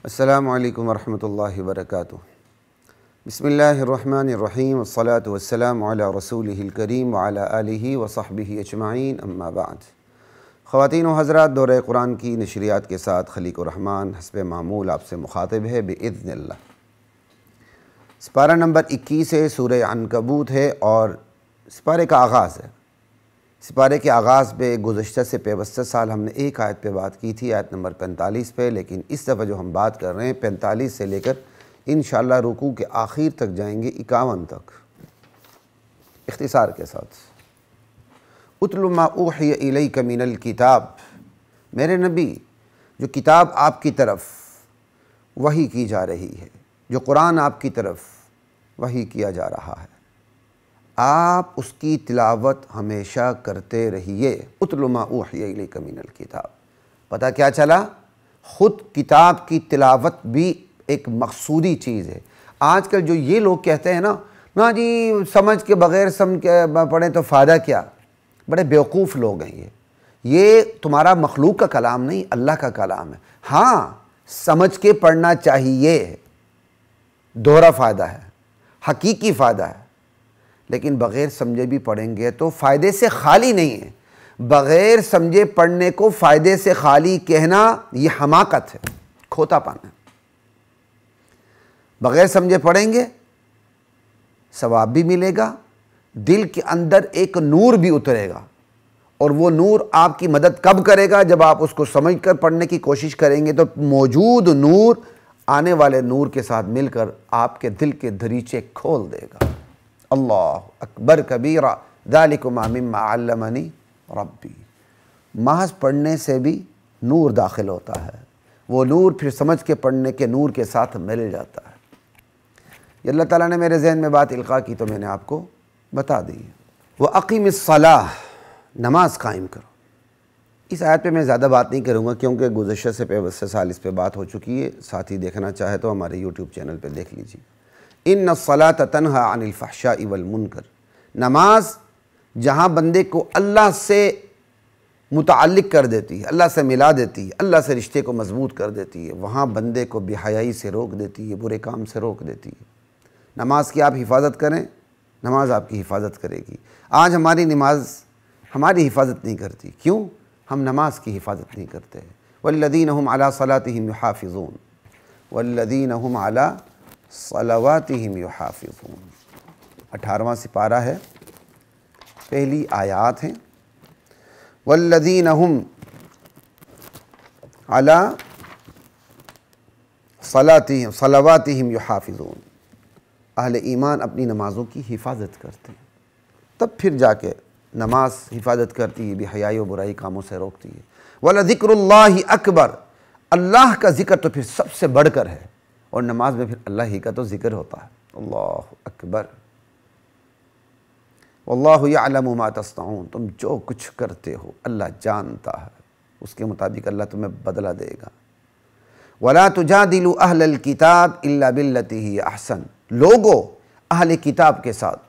السلام علیکم ورحمۃ اللہ وبرکاتہ۔ بسم اللہ الرحمن الرحیم والصلاة والسلام علی رسولہ الکریم وعلی آلہ وصحبہ اجمعین، اما بعد۔ خواتین و حضرات، دورہ قرآن کی نشریات کے ساتھ خلیق الرحمن حسب معمول آپ سے مخاطب ہے بإذن اللہ۔ سپارہ نمبر 21 ہے، سورہ عنکبوت ہے اور سپارے کا آغاز ہے۔ سپارے کے آغاز پہ گزشتہ سے پیوستہ سال ہم نے ایک آیت پہ بات کی تھی، آیت نمبر 45 پہ، لیکن اس دفعہ جو ہم بات کر رہے ہیں 45 سے لے کر انشاءاللہ رکوع کے آخر تک جائیں گے، 51 تک، اختصار کے ساتھ۔ اتل ما اوحی الیک من الکتاب، میرے نبی جو کتاب آپ کی طرف وحی کی جا رہی ہے، جو قرآن آپ کی طرف وحی کیا جا رہا ہے، آپ اس کی تلاوت ہمیشہ کرتے رہیے۔ اتل ما اوحی الیک من الکتاب، پتہ کیا چلا؟ خود کتاب کی تلاوت بھی ایک مقصودی چیز ہے۔ آج کل جو یہ لوگ کہتے ہیں نا جی سمجھ کے بغیر سمجھ کے پڑھیں تو فائدہ کیا، بڑے بیوقوف لوگ ہیں یہ تمہارا مخلوق کا کلام نہیں، اللہ کا کلام ہے۔ ہاں سمجھ کے پڑھنا چاہیے، دوہرا فائدہ ہے، حقیقی فائدہ ہے، لیکن بغیر سمجھے بھی پڑھیں گے تو فائدے سے خالی نہیں ہے۔ بغیر سمجھے پڑھنے کو فائدے سے خالی کہنا یہ حماقت ہے، کھوتا پانا ہے۔ بغیر سمجھے پڑھیں گے ثواب بھی ملے گا، دل کے اندر ایک نور بھی اترے گا، اور وہ نور آپ کی مدد کب کرے گا؟ جب آپ اس کو سمجھ کر پڑھنے کی کوشش کریں گے تو موجود نور آنے والے نور کے ساتھ مل کر آپ کے دل کے دریچے کھول دے گا۔ اللہ اکبر کبیرہ، ذالکما مما علمنی ربی۔ محض پڑھنے سے بھی نور داخل ہوتا ہے، وہ نور پھر سمجھ کے پڑھنے کے نور کے ساتھ مل جاتا ہے۔ یہ اللہ تعالیٰ نے میرے ذہن میں بات القاء کی تو میں نے آپ کو بتا دی۔ وَأَقِمِ الصَّلَاةَ، نماز قائم کرو۔ اس آیت پہ میں زیادہ بات نہیں کروں گا کیونکہ گزشتہ سے پیوستہ سال اس پہ بات ہو چکی ہے، ساتھ ہی دیکھنا چاہے تو ہمارے یوٹیوب چینل پہ دیکھ لیجیے۔ ان الصلاۃ تنہی عن الفحشاء والمنکر، نماز جہاں بندے کو اللہ سے متعلق کر دیتی ہے، اللہ سے ملا دیتی ہے، اللہ سے رشتے کو مضبوط کر دیتی ہے، وہاں بندے کو بے حیائی سے روک دیتی ہے، برے کام سے روک دیتی ہے۔ نماز کی آپ حفاظت کریں، نماز آپ کی حفاظت کرے گی۔ آج ہماری نماز ہماری حفاظت نہیں کرتی، کیوں؟ ہم نماز کی حفاظت نہیں کرتے۔ والذین هم علی صلاتہم یحافظون، والذین هم علی صلواتہم یحافظون۔ 18واں سپارہ ہے، پہلی آیات ہیں۔ والذین هم علی صلواتہم یحافظون، اہل ایمان اپنی نمازوں کی حفاظت کرتے ہیں، تب پھر جا کے نماز حفاظت کرتی ہے، بے حیائی و برائی کاموں سے روکتی ہے۔ وَلَذِكْرُ اللَّهِ أَكْبَرُ، اللہ کا ذکر تو پھر سب سے بڑھ کر ہے، اور نماز میں پھر اللہ ہی کا تو ذکر ہوتا ہے۔ اللہ اکبر۔ وَاللَّهُ يَعْلَمُ مَا تَصْنَعُونَ، تم جو کچھ کرتے ہو اللہ جانتا ہے، اس کے مطابق اللہ تمہیں بدلہ دے گا۔ وَلَا تُجَادِلُوا أَهْلَ الْكِتَابِ إِلَّا بِالَّتِي هِيَ أَحْسَنُ، لوگوں اہل کتاب کے ساتھ،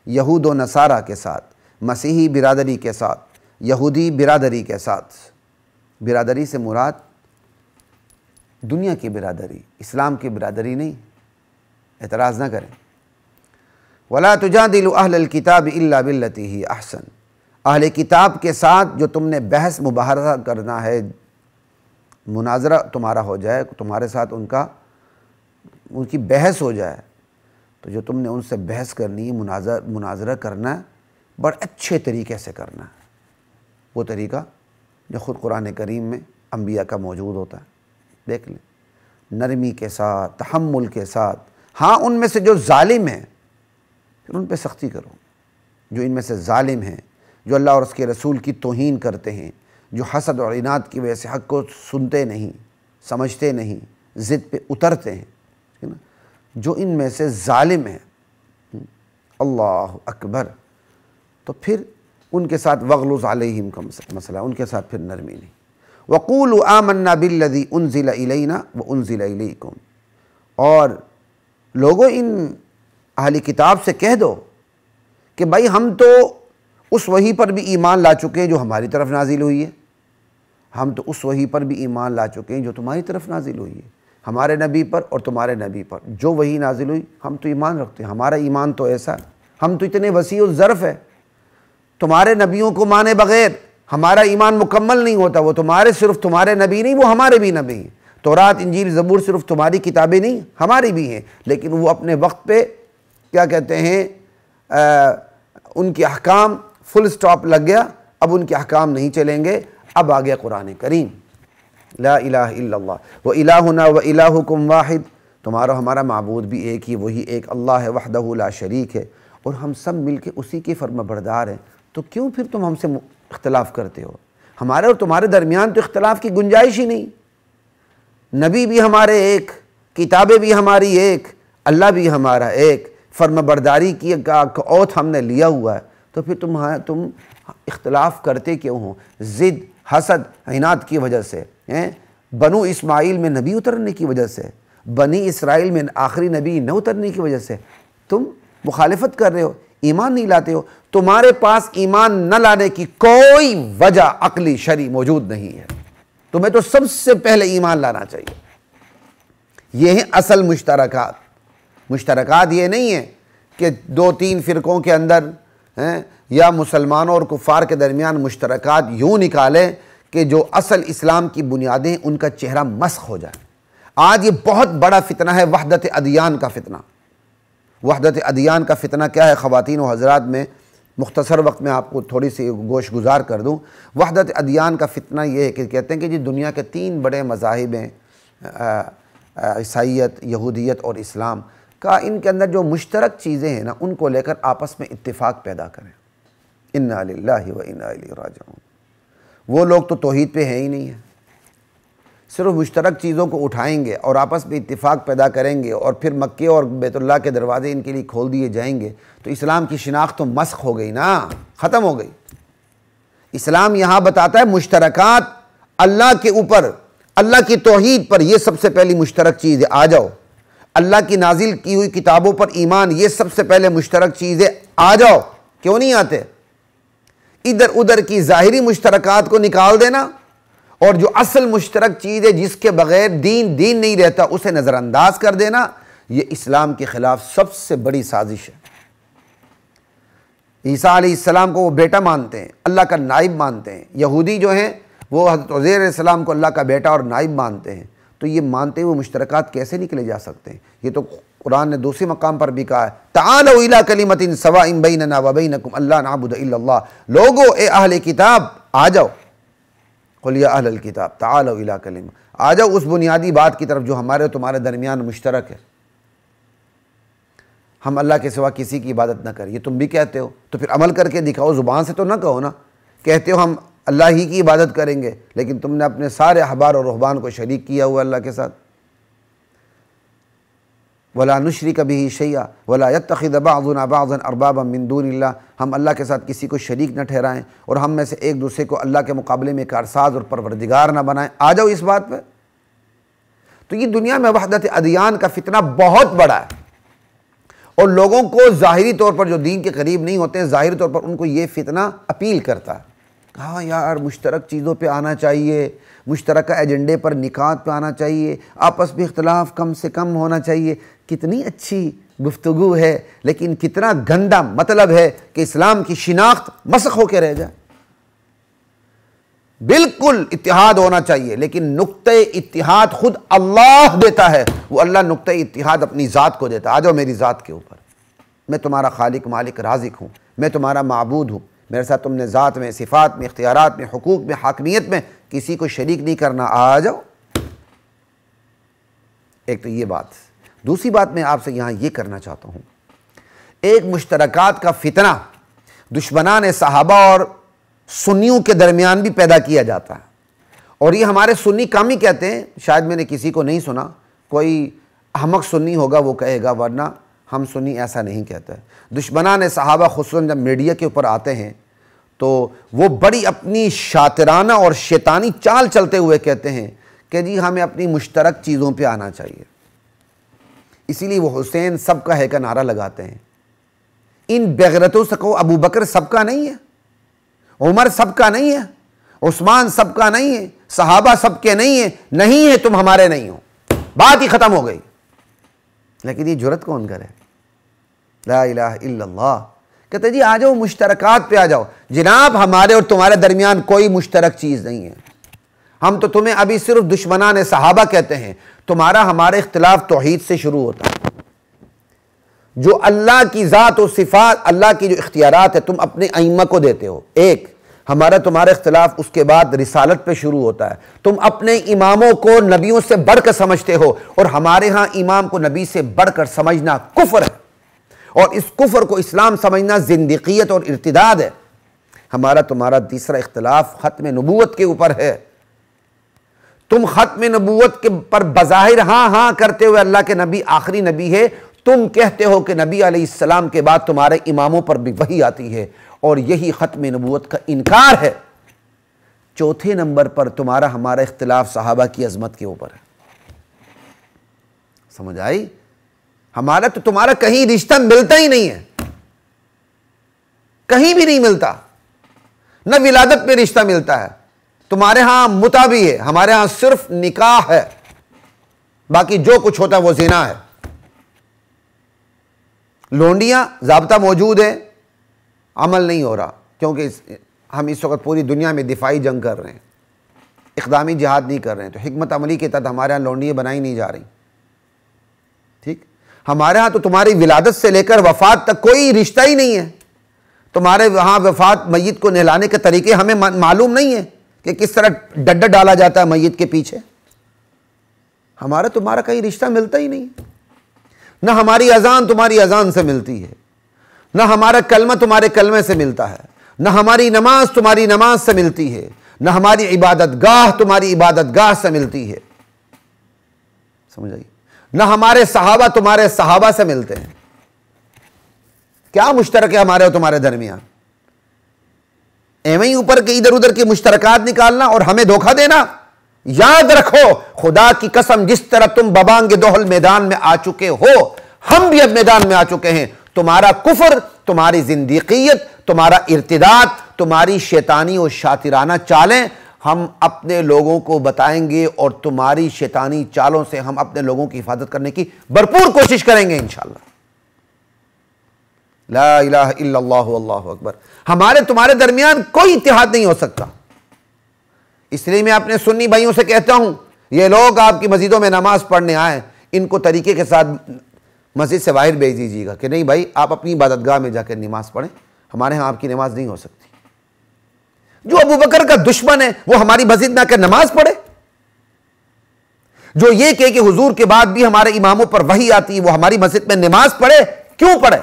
یہود و نصارہ کے ساتھ، مسیحی برادری کے ساتھ، یہودی برادری کے ساتھ، برادری سے مراد دنیا کی برادری، اسلام کی برادری نہیں، اعتراض نہ کریں۔ وَلَا تُجَادِلُوا أَهْلَ الْكِتَابِ إِلَّا بِالَّتِي هِيَ أَحْسَنُ، اہل کتاب کے ساتھ جو تم نے بحث مباحثہ کرنا ہے، مناظرہ تمہارا ہو جائے، تمہارے ساتھ ان کی بحث ہو جائے، تو جو تم نے ان سے بحث کرنی ہے، مناظرہ کرنا ہے، بڑے اچھے طریقے سے کرنا ہے، وہ طریقہ جو خود قرآن کریم میں انبیاء کا موجود ہوتا ہے۔ دیکھ لیں، نرمی کے ساتھ، تحمل کے ساتھ۔ ہاں ان میں سے جو ظالم ہیں پھر ان پہ سختی کرو، جو ان میں سے ظالم ہیں، جو اللہ اور اس کے رسول کی توہین کرتے ہیں، جو حسد اور عناد کی وجہ سے حق کو سنتے نہیں، سمجھتے نہیں، ضد پہ اترتے ہیں، جو ان میں سے ظالم ہیں، اللہ اکبر، تو پھر ان کے ساتھ وغلظ علیہم کا مسئلہ، ان کے ساتھ پھر نرمی نہیں۔ وَقُولُوا آمَنَّا بِالَّذِي أُنزِلَ إِلَيْنَا وَأُنزِلَ إِلَيْكُمْ، اور لوگوں ان اہلی کتاب سے کہہ دو کہ بھائی ہم تو اس وحی پر بھی ایمان لا چکے ہیں جو ہماری طرف نازل ہوئی ہے، ہم تو اس وحی پر بھی ایمان لا چکے ہیں جو تمہاری طرف نازل ہوئی ہے۔ ہمارے نبی پر اور تمہارے نبی پر جو وحی نازل ہوئی ہم تو ایمان رکھتے ہیں. ہمارا ایمان تو ایسا ہے, ہم تو اتنے وسیع الظرف ہے, تمہارے نبیوں کو مانے بغیر ہمارا ایمان مکمل نہیں ہوتا. وہ تمہارے صرف تمہارے نبی نہیں, وہ ہمارے بھی نبی ہیں. تورات انجیل زبور صرف تمہاری کتابیں نہیں, ہماری بھی ہیں, لیکن وہ اپنے وقت پہ کیا کہتے ہیں ان کے احکام فل سٹاپ لگ گیا, اب ان کے احکام نہیں چلیں گے. اب آ گیا قرآن کریم, لا الہ الا اللہ وإلہنا وإلہکم واحد, تمہارا ہمارا معبود بھی ایک ہی, وہی ایک اللہ ہے, وحدہ لا شریک ہے, اور ہم سب مل کے اسی کے فرما بردار ہیں. تو کیوں پھر تم ہم سے اختلاف کرتے ہو؟ ہمارے اور تمہارے درمیان تو اختلاف کی گنجائش ہی نہیں. نبی بھی ہمارے ایک, کتابیں بھی ہماری ایک, اللہ بھی ہمارا ایک, فرما برداری کی اوتھ ہم نے لیا ہوا ہے. تو پھر تم اختلاف کرتے کیوں ہو؟ ضد, حسد, عناد کی وجہ سے, بنو اسماعیل میں نبی اترنے کی وجہ سے, بنی اسرائیل میں آخری نبی نہ اترنے کی وجہ سے تم مخالفت کر رہے ہو, ایمان نہیں لاتے ہو. تمہارے پاس ایمان نہ لانے کی کوئی وجہ عقلی شرعی موجود نہیں ہے. تمہیں تو سب سے پہلے ایمان لانا چاہیے. یہ ہیں اصل مشترکات. مشترکات یہ نہیں ہے کہ دو تین فرقوں کے اندر یا مسلمانوں اور کفار کے درمیان مشترکات یوں نکالیں کہ جو اصل اسلام کی بنیادیں ان کا چہرہ مسخ ہو جائے. آج یہ بہت بڑا فتنہ ہے وحدت ادیان کا فتنہ. وحدت ادیان کا فتنہ کیا ہے خواتین و حضرات؟ میں مختصر وقت میں آپ کو تھوڑی سی گوش گزار کر دوں. وحدت ادیان کا فتنہ یہ ہے کہ کہتے ہیں کہ جی دنیا کے 3 بڑے مذاہب ہیں, عیسائیت, یہودیت اور اسلام کا, ان کے اندر جو مشترک چیزیں ہیں نا ان کو لے کر آپس میں اتفاق پیدا کریں. انا للہ و انا الیہ راجعون. وہ لوگ تو توحید پہ ہیں ہی نہیں ہیں, صرف مشترک چیزوں کو اٹھائیں گے اور آپس میں اتفاق پیدا کریں گے اور پھر مکے اور بیت اللہ کے دروازے ان کے لیے کھول دیے جائیں گے. تو اسلام کی شناخت تو مسخ ہو گئی نا, ختم ہو گئی. اسلام یہاں بتاتا ہے مشترکات اللہ کے اوپر, اللہ کی توحید پر, یہ سب سے پہلی مشترک چیز ہے. آ جاؤ. اللہ کی نازل کی ہوئی کتابوں پر ایمان, یہ سب سے پہلے مشترک چیز ہے. آ جاؤ. کیوں نہیں آتے؟ ادھر ادھر کی ظاہری مشترکات کو نکال دینا اور جو اصل مشترک چیز ہے جس کے بغیر دین نہیں رہتا اسے نظر انداز کر دینا, یہ اسلام کے خلاف سب سے بڑی سازش ہے. عیسیٰ علیہ السلام کو وہ بیٹا مانتے ہیں, اللہ کا نائب مانتے ہیں. یہودی جو ہیں وہ حضرت عزیر علیہ السلام کو اللہ کا بیٹا اور نائب مانتے ہیں. تو یہ مانتے ہوئے مشترکات کیسے نکلے جا سکتے ہیں؟ یہ تو قرآن نے دوسری مقام پر بھی کہا ہے, تعالوا الی کلمۃ سواء بیننا وبینکم الا نعبد الا اللہ. لوگو اے اہل کتاب آ جاؤ, قل یا اہل الکتاب تعالوا الی کلمہ, آ جاؤ اس بنیادی بات کی طرف جو ہمارے اور تمہارے درمیان مشترک ہے. ہم اللہ کے سوا کسی کی عبادت نہ کریں. یہ تم بھی کہتے ہو تو پھر عمل کر کے دکھاؤ, زبان سے تو نہ کہو نا. کہتے ہو ہم اللہ ہی کی عبادت کریں گے, لیکن تم نے اپنے سارے احبار اور رہبان کو شریک کیا ہوا اللہ کے ساتھ. وَلَا نُشْرِكَ بِهِ شَيْئًا وَلَا يَتَّخِذَ بَعْضُنَا بَعْضًا أَرْبَابًا مِّن دُونِ اللَّهِ. ہم اللہ کے ساتھ کسی کو شریک نہ ٹھہرائیں اور ہم میں سے ایک دوسرے کو اللہ کے مقابلے میں کارساز اور پروردگار نہ بنائیں. آ جاؤ اس بات پہ. تو یہ دنیا میں وحدت ادیان کا فتنہ بہت بڑا ہے, اور لوگوں کو ظاہری طور پر جو دین کے قریب نہیں ہوتے ہیں, ظاہری طور پر ان کو یہ فتنہ اپیل کرتا ہے. ہاں یار مشترک چیزوں پہ آنا چاہیے, مشترکہ ایجنڈے پر نکات پہ آنا چاہیے, آپس میں اختلاف کم سے کم ہونا چاہیے. کتنی اچھی گفتگو ہے, لیکن کتنا گندا مطلب ہے کہ اسلام کی شناخت مسخ ہو کے رہ جائے. بالکل اتحاد ہونا چاہیے, لیکن نقطہ اتحاد خود اللہ دیتا ہے. وہ اللہ نقطہ اتحاد اپنی ذات کو دیتا ہے. آ جاؤ میری ذات کے اوپر, میں تمہارا خالق مالک رازق ہوں, میں تمہارا معبود ہوں, میرے ساتھ تم نے ذات میں, صفات میں, اختیارات میں, حقوق میں, حاکمیت میں کسی کو شریک نہیں کرنا. آ جاؤ. ایک تو یہ بات. دوسری بات میں آپ سے یہاں یہ کرنا چاہتا ہوں, ایک مشترکات کا فتنہ دشمنان صحابہ اور سنیوں کے درمیان بھی پیدا کیا جاتا ہے, اور یہ ہمارے سنی کم ہی کہتے ہیں. شاید میں نے کسی کو نہیں سنا, کوئی احمق سنی ہوگا وہ کہے گا, ورنہ ہم سنی ایسا نہیں کہتے. دشمنان صحابہ خصوصاً جب میڈیا کے اوپر آتے ہیں تو وہ بڑی اپنی شاطرانہ اور شیطانی چال چلتے ہوئے کہتے ہیں کہ جی ہمیں اپنی مشترک چیزوں پہ آنا چاہیے. اسی لیے وہ حسین سب کا ہے کا نعرہ لگاتے ہیں. ان بغیرتوں سے کہو ابو بکر سب کا نہیں ہے, عمر سب کا نہیں ہے, عثمان سب کا نہیں ہے, صحابہ سب کے نہیں ہیں. نہیں ہے تم ہمارے نہیں ہو. بات ہی ختم ہو گئی۔ لیکن یہ جرت کون کرے؟ لا الہ الا اللہ۔ کہتے جی آ جاؤ مشترکات پہ آ جاؤ۔ جناب ہمارے اور تمہارے درمیان کوئی مشترک چیز نہیں ہے، ہم تو تمہیں ابھی صرف دشمنان صحابہ کہتے ہیں۔ تمہارا ہمارا اختلاف توحید سے شروع ہوتا ہے، جو اللہ کی ذات و صفات، اللہ کی جو اختیارات ہے تم اپنے ائمہ کو دیتے ہو، ایک ہمارا تمہارا اختلاف اس کے بعد رسالت پہ شروع ہوتا ہے، تم اپنے اماموں کو نبیوں سے بڑھ کر سمجھتے ہو، اور ہمارے ہاں امام کو نبی سے بڑھ کر سمجھنا کفر ہے، اور اس کفر کو اسلام سمجھنا زندقیت اور ارتداد ہے۔ ہمارا تمہارا تیسرا اختلاف ختم نبوت کے اوپر ہے۔ تم ختم نبوت کے پر بظاہر ہاں ہاں کرتے ہوئے اللہ کے نبی آخری نبی ہے، تم کہتے ہو کہ نبی علیہ السلام کے بعد تمہارے اماموں پر بھی وحی آتی ہے، اور یہی ختم نبوت کا انکار ہے۔ چوتھے نمبر پر تمہارا ہمارا اختلاف صحابہ کی عظمت کے اوپر ہے۔ سمجھ آئی؟ ہمارا تو تمہارا کہیں رشتہ ملتا ہی نہیں ہے، کہیں بھی نہیں ملتا، نہ ولادت میں رشتہ ملتا ہے۔ تمہارے ہاں متع بھی ہے، ہمارے ہاں صرف نکاح ہے، باقی جو کچھ ہوتا ہے وہ زنا ہے۔ لونڈیاں ضابطہ موجود ہے، عمل نہیں ہو رہا، کیونکہ ہم اس وقت پوری دنیا میں دفاعی جنگ کر رہے ہیں، اقدامی جہاد نہیں کر رہے ہیں، تو حکمت عملی کے تحت ہمارے ہاں لونڈیاں بنائی نہیں جا رہی۔ ٹھیک، ہمارے ہاں تو تمہاری ولادت سے لے کر وفات تک کوئی رشتہ ہی نہیں ہے۔ تمہارے وہاں وفات میت کو نہلانے کے طریقے ہمیں معلوم نہیں ہے کہ کس طرح ڈڈا ڈالا جاتا ہے میت کے پیچھے۔ ہمارا تمہارا کہیں رشتہ ملتا ہی نہیں، نہ ہماری اذان تمہاری اذان سے ملتی ہے، نہ ہمارا کلمہ تمہارے کلمے سے ملتا ہے، نہ ہماری نماز تمہاری نماز سے ملتی ہے، نہ ہماری عبادت گاہ تمہاری عبادت گاہ سے ملتی ہے۔ سمجھ آئی؟ نہ ہمارے صحابہ تمہارے صحابہ سے ملتے ہیں۔ کیا مشترک ہے ہمارے اور تمہارے درمیان؟ ایویں اوپر کے ادھر ادھر کی مشترکات نکالنا اور ہمیں دھوکہ دینا۔ یاد رکھو خدا کی قسم، جس طرح تم ببانگ دوحل میدان میں آ چکے ہو، ہم بھی اب میدان میں آ چکے ہیں۔ تمہارا کفر، تمہاری زندیقیت، تمہارا ارتداد، تمہاری شیطانی اور شاطرانہ چالیں ہم اپنے لوگوں کو بتائیں گے، اور تمہاری شیطانی چالوں سے ہم اپنے لوگوں کی حفاظت کرنے کی بھرپور کوشش کریں گے انشاءاللہ۔ لا الہ الا اللہ واللہ اکبر۔ ہمارے تمہارے درمیان کوئی اتحاد نہیں ہو سکتا۔ اس لیے میں اپنے سنی بھائیوں سے کہتا ہوں، یہ لوگ آپ کی مسجدوں میں نماز پڑھنے آئیں، ان کو طریقے کے ساتھ مسجد سے باہر بھیج دیجیے گا کہ نہیں بھائی آپ اپنی عبادت گاہ میں جا کے نماز پڑھیں، ہمارے ہاں آپ کی نماز نہیں ہو سکتی۔ جو ابو بکر کا دشمن ہے وہ ہماری مسجد میں آ کر نماز پڑھے، جو یہ کہے کہ حضور کے بعد بھی ہمارے اماموں پر وحی آتی ہے وہ ہماری مسجد میں نماز پڑھے، کیوں پڑھے؟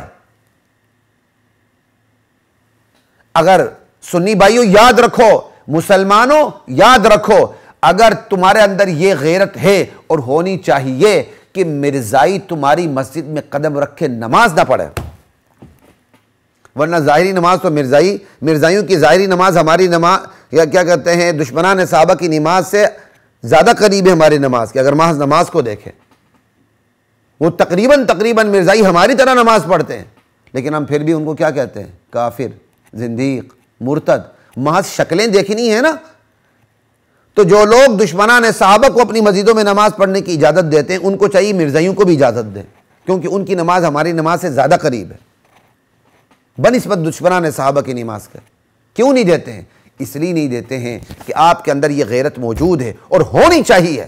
اگر سنی بھائیوں یاد رکھو، مسلمانوں یاد رکھو، اگر تمہارے اندر یہ غیرت ہے اور ہونی چاہیے کہ مرزائی تمہاری مسجد میں قدم رکھے نماز نہ پڑھے، ورنہ ظاہری نماز تو مرزائیوں کی ظاہری نماز ہماری نماز یا کیا کہتے ہیں دشمنان صحابہ کی نماز سے زیادہ قریب ہے ہماری نماز کے۔ اگر محض نماز کو دیکھیں، وہ تقریباً مرزائی ہماری طرح نماز پڑھتے ہیں، لیکن ہم پھر بھی ان کو کیا کہتے ہیں؟ کافر، زندیق، مرتد۔ محض شکلیں دیکھنی ہے نا۔ تو جو لوگ دشمنان صحابہ کو اپنی مسجدوں میں نماز پڑھنے کی اجازت دیتے ہیں، ان کو چاہیے مرزائیوں کو بھی اجازت دیں، کیونکہ ان کی نماز ہماری نماز سے زیادہ قریب ہے بنسبت دشمنان صحابہ کی نماز کا۔ کیوں نہیں دیتے ہیں؟ اس لیے نہیں دیتے ہیں کہ آپ کے اندر یہ غیرت موجود ہے اور ہونی چاہیے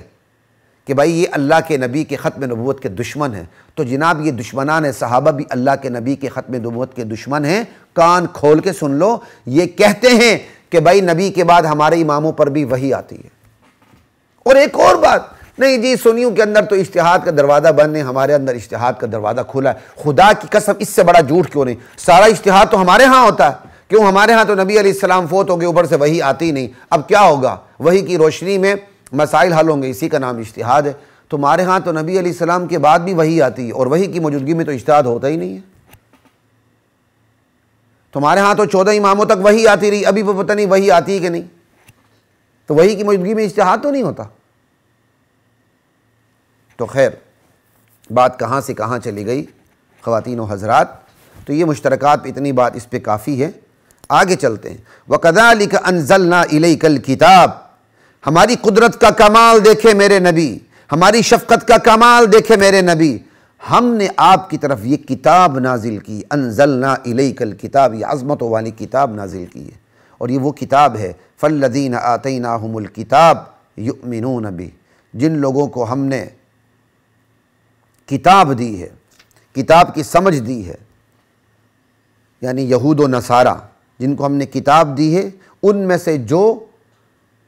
کہ بھائی یہ اللہ کے نبی کے ختم نبوت کے دشمن ہیں، تو جناب یہ دشمنان صحابہ بھی اللہ کے نبی کے ختم نبوت کے دشمن ہیں۔ کان کھول کے سن لو، یہ کہتے ہیں کہ بھائی نبی کے بعد ہمارے اماموں پر بھی وحی آتی ہے۔ اور ایک اور بات، نہیں جی سنیوں کے اندر تو اجتہاد کا دروازہ بند ہے، ہمارے اندر اجتہاد کا دروازہ کھلا ہے۔ خدا کی قسم اس سے بڑا جھوٹ کیوں نہیں؟ سارا اجتہاد تو ہمارے ہاں ہوتا ہے، کیوں؟ ہمارے ہاں تو نبی علیہ السلام فوت ہو گئے، اوپر سے وحی آتی نہیں۔ اب کیا ہوگا؟ وحی کی روشنی میں مسائل حل ہوں گے، اسی کا نام اجتہاد ہے۔ تمہارے ہاں تو نبی علیہ السلام کے بعد بھی وحی آتی ہے، اور وحی کی موجودگی میں تو اجتہاد ہوتا ہی نہیں ہے۔ تمہارے ہاں تو 14 اماموں تک وحی آتی رہی، ابھی پتہ نہیں وحی آتی ہے کہ نہیں، تو وحی کی موجودگی میں اجتہاد تو نہیں ہوتا۔ تو خیر بات کہاں سے کہاں چلی گئی خواتین و حضرات، تو یہ مشترکات اتنی بات اس پہ کافی ہے۔ آگے چلتے ہیں۔ وَكَذَلِكَ أَنزَلْنَا إِلَيْكَ الْكِتَابَ، ہماری قدرت کا کمال دیکھے میرے نبی، ہماری شفقت کا کمال دیکھے میرے نبی، ہم نے آپ کی طرف یہ کتاب نازل کی، انزلنا الیک الکتاب، یہ عظمتوں والی کتاب نازل کی ہے، اور یہ وہ کتاب ہے فالذین آتیناہم الکتاب یؤمنون بہ، جن لوگوں کو ہم نے کتاب دی ہے، کتاب کی سمجھ دی ہے، یعنی یہود و نصارہ، جن کو ہم نے کتاب دی ہے، ان میں سے جو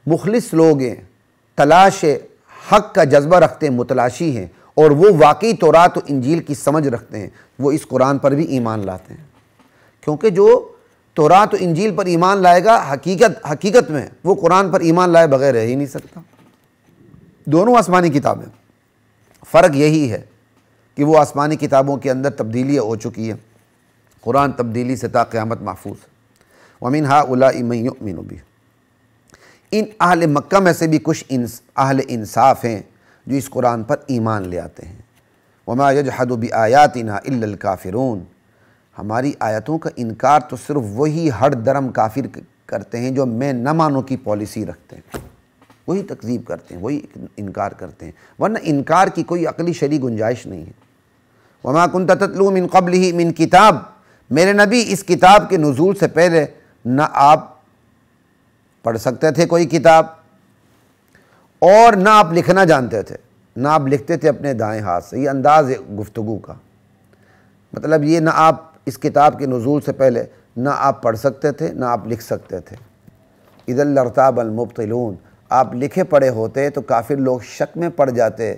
مخلص لوگ ہیں، تلاش حق کا جذبہ رکھتے ہیں، متلاشی ہیں، اور وہ واقعی تورات و انجیل کی سمجھ رکھتے ہیں، وہ اس قرآن پر بھی ایمان لاتے ہیں، کیونکہ جو تورات و انجیل پر ایمان لائے گا حقیقت میں وہ قرآن پر ایمان لائے بغیر رہ ہی نہیں سکتا۔ دونوں آسمانی کتابیں، فرق یہی ہے کہ وہ آسمانی کتابوں کے اندر تبدیلی ہو چکی ہے، قرآن تبدیلی سے تا قیامت محفوظ ہے۔ وَمِنْ هَؤُلَاءِ مَن يُؤْمِنُ بِهِ، ان اہل مکہ میں سے بھی کچھ اہل انصاف ہیں جو اس قرآن پر ایمان لے آتے ہیں۔ وَمَا يَجْحَدُ بِآيَاتِنَا إِلَّا الْكَافِرُونَ، ہماری آیتوں کا انکار تو صرف وہی ہر درم کافر کرتے ہیں جو میں نہ مانو کی پالیسی رکھتے ہیں، وہی تکذیب کرتے ہیں، وہی انکار کرتے ہیں، ورنہ انکار کی کوئی عقلی شرعی گنجائش نہیں ہے۔ وَمَا كُنْتَ تَتْلُو مِن قَبْلِهِ مِن کتاب، میرے نبی اس کتاب کے نزول سے پہلے نہ آپ پڑھ سکتے تھے کوئی کتاب، اور نہ آپ لکھنا جانتے تھے، نہ آپ لکھتے تھے اپنے دائیں ہاتھ سے۔ یہ انداز ہے گفتگو کا، مطلب یہ نہ آپ اس کتاب کے نزول سے پہلے نہ آپ پڑھ سکتے تھے نہ آپ لکھ سکتے تھے۔ اذا لارتاب المبطلون، آپ لکھے پڑھے ہوتے تو کافر لوگ شک میں پڑ جاتے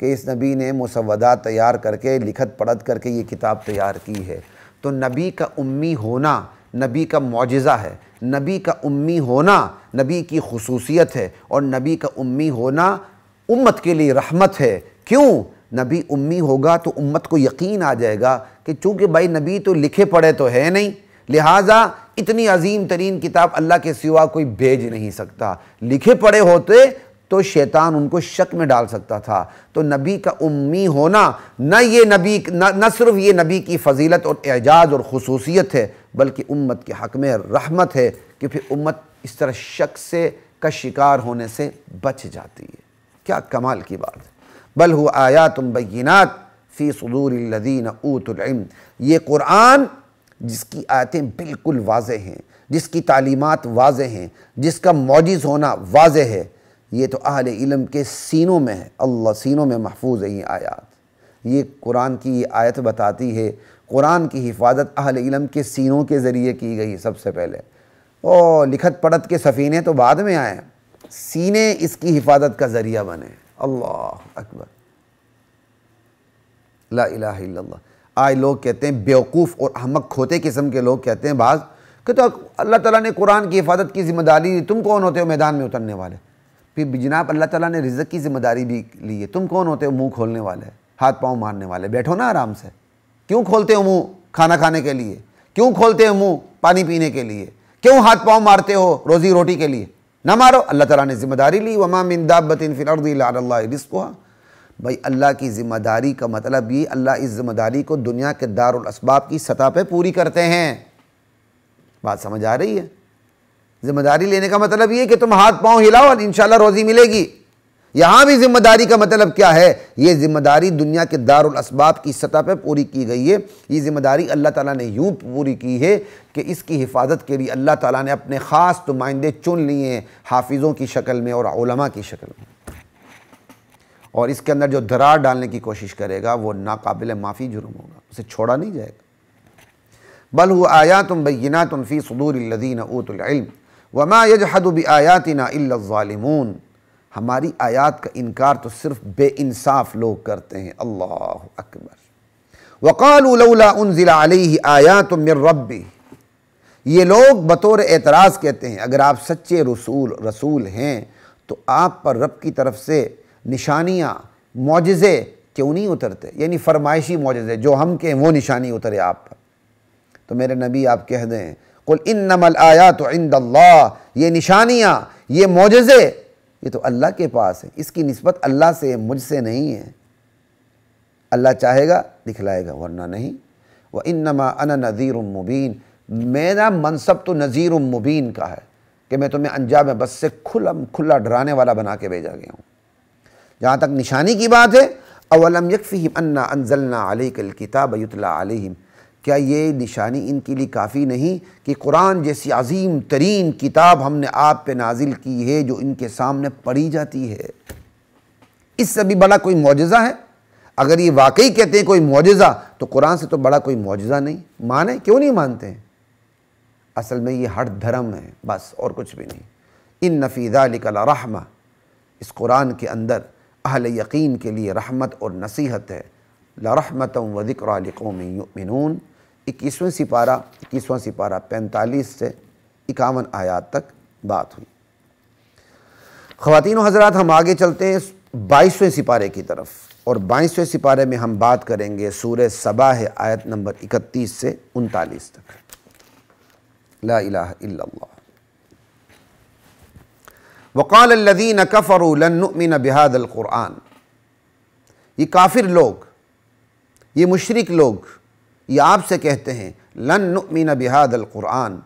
کہ اس نبی نے مسودات تیار کر کے لکھت پڑھت کر کے یہ کتاب تیار کی ہے۔ تو نبی کا امی ہونا نبی کا معجزہ ہے، نبی کا امی ہونا نبی کی خصوصیت ہے، اور نبی کا امی ہونا امت کے لیے رحمت ہے۔ کیوں؟ نبی امی ہوگا تو امت کو یقین آ جائے گا کہ چونکہ بھائی نبی تو لکھے پڑھے تو ہے نہیں، لہٰذا اتنی عظیم ترین کتاب اللہ کے سوا کوئی بھیج نہیں سکتا۔ لکھے پڑھے ہوتے تو شیطان ان کو شک میں ڈال سکتا تھا۔ تو نبی کا امی ہونا نہ صرف یہ نبی کی فضیلت اور اعجاز اور خصوصیت ہے، بلکہ امت کے حق میں رحمت ہے کہ پھر امت اس طرح شک کا شکار ہونے سے بچ جاتی ہے۔ کیا کمال کی بات ہے۔ بل هو آیات بینات فی صدور الذین اوتوا العلم، یہ قرآن جس کی آیتیں بالکل واضح ہیں، جس کی تعلیمات واضح ہیں، جس کا معجز ہونا واضح ہے، یہ تو اہل علم کے سینوں میں ہے، اللہ سینوں میں محفوظ ہے یہ آیات۔ یہ قرآن کی یہ آیت بتاتی ہے قرآن کی حفاظت اہل علم کے سینوں کے ذریعے کی گئی سب سے پہلے، اور لکھت پڑھت کے سفینے تو بعد میں آئے، سینے اس کی حفاظت کا ذریعہ بنے۔ اللہ اکبر، لا الہ الا اللہ۔ آج لوگ کہتے ہیں، بیوقوف اور احمق کھوتے قسم کے لوگ کہتے ہیں بعض کہ تو اللہ تعالیٰ نے قرآن کی حفاظت کی ذمہ داری لی، تم کون ہوتے ہو میدان میں اترنے والے؟ پھر جناب اللہ تعالیٰ نے رزق کی ذمہ داری بھی لی ہے، تم کون ہوتے ہو منہ کھولنے والے، ہاتھ پاؤں مارنے والے؟ بیٹھو نا آرام سے۔ کیوں کھولتے ہو منہ کھانا کھانے کے لیے؟ کیوں کھولتے ہو منہ پانی پینے کے لیے؟ کیوں ہاتھ پاؤں مارتے ہو روزی روٹی کے لیے؟ نہ مارو، اللہ تعالیٰ نے ذمہ داری لی۔ وَمَا مِن دَابَّةٍ فِي الْأَرْضِ إِلَّا عَلَى اللَّهِ رِزْقُهَا، بھائی اللہ کی ذمہ داری کا مطلب یہ اللہ اس ذمہ داری کو دنیا کے دارالاسباب کی سطح پہ پوری کرتے ہیں۔ بات سمجھ آ رہی ہے؟ ذمہ داری لینے کا مطلب یہ کہ تم ہاتھ پاؤں ہلاؤ اور انشاءاللہ روزی ملے گی۔ یہاں بھی ذمہ داری کا مطلب کیا ہے؟ یہ ذمہ داری دنیا کے دارالاسباب کی سطح پہ پوری کی گئی ہے۔ یہ ذمہ داری اللہ تعالیٰ نے یوں پوری کی ہے کہ اس کی حفاظت کے لیے اللہ تعالیٰ نے اپنے خاص نمائندے چن لیے ہیں، حافظوں کی شکل میں اور علماء کی شکل میں، اور اس کے اندر جو درار ڈالنے کی کوشش کرے گا وہ ناقابل معافی جرم ہوگا، اسے چھوڑا نہیں جائے گا۔ بل هو آیات بینات فی صدور الذین اوتوا العلم وما یجحد بآیاتنا الا الظالمون، ہماری آیات کا انکار تو صرف بے انصاف لوگ کرتے ہیں۔ اللہ اکبر۔ وقالوا لولا انزل علیہ آیات من ربہ، یہ لوگ بطور اعتراض کہتے ہیں اگر آپ سچے رسول ہیں تو آپ پر رب کی طرف سے نشانیاں معجزے کیوں نہیں اترتے، یعنی فرمائشی معجزے جو ہم کہیں وہ نشانی اترے آپ پر۔ تو میرے نبی آپ کہہ دیں قل انما الآیات عند اللہ، یہ نشانیاں یہ معجزے یہ تو اللہ کے پاس ہے، اس کی نسبت اللہ سے مجھ سے نہیں ہے، اللہ چاہے گا دکھلائے گا ورنہ نہیں۔ وَإِنَّمَا أَنَا نَذِيرٌ مُبِينٌ، میرا منصب تو نذیر مبین کا ہے کہ میں تمہیں انجام بس سے کھلا ڈرانے والا بنا کے بھیجا گیا ہوں۔ جہاں تک نشانی کی بات ہے، اولم یکفہم انا انزلنا علیک الکتاب یتلی علیہم، کیا یہ نشانی ان کے لیے کافی نہیں کہ قرآن جیسی عظیم ترین کتاب ہم نے آپ پہ نازل کی ہے جو ان کے سامنے پڑھی جاتی ہے؟ اس سے بھی بڑا کوئی معجزہ ہے؟ اگر یہ واقعی کہتے ہیں کوئی معجزہ، تو قرآن سے تو بڑا کوئی معجزہ نہیں، مانیں کیوں نہیں مانتے ہیں؟ اصل میں یہ ہٹ دھرم ہے بس، اور کچھ بھی نہیں۔ ان فی ذلک لرحمہ، اس قرآن کے اندر اہل یقین کے لیے رحمت اور نصیحت ہے۔ لرحمۃ و ذکریٰ لقوم یؤمنون، 21واں سپارہ 45 سے 51 آیات تک بات ہوئی۔ خواتین و حضرات، ہم آگے چلتے ہیں 22ویں سپارے کی طرف، اور 22ویں سپارے میں ہم بات کریں گے سورہ سبا ہے، آیت نمبر 31 سے 39 تک۔ لا الہ الا اللہ۔ وقال الذین کفروا لن نؤمن بهذا القرآن، یہ کافر لوگ، یہ مشرک لوگ، یہ آپ سے کہتے ہیں لن نؤمن بهذا القرآن،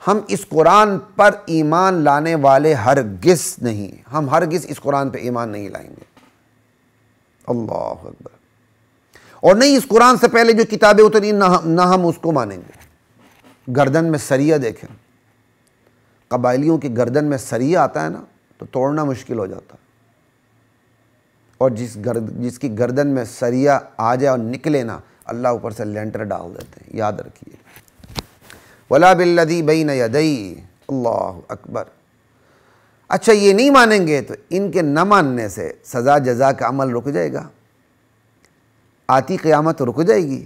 ہم اس قرآن پر ایمان لانے والے ہرگز نہیں، ہم ہرگز اس قرآن پہ ایمان نہیں لائیں گے۔ اللہ اکبر۔ اور نہیں اس قرآن سے پہلے جو کتابیں اتری نہ ہم اس کو مانیں گے۔ گردن میں سریہ دیکھیں، قبائلیوں کی گردن میں سریہ آتا ہے نا تو توڑنا مشکل ہو جاتا ہے، اور جس کی گردن میں سریہ آ جائے اور نکلے نا، اللہ اوپر سے لینٹر ڈال دیتے ہیں، یاد رکھیے۔ ولا بالذی بین یدیہ، اللہ اکبر۔ اچھا یہ نہیں مانیں گے تو ان کے نہ ماننے سے سزا جزا کا عمل رک جائے گا، آتی قیامت رک جائے گی،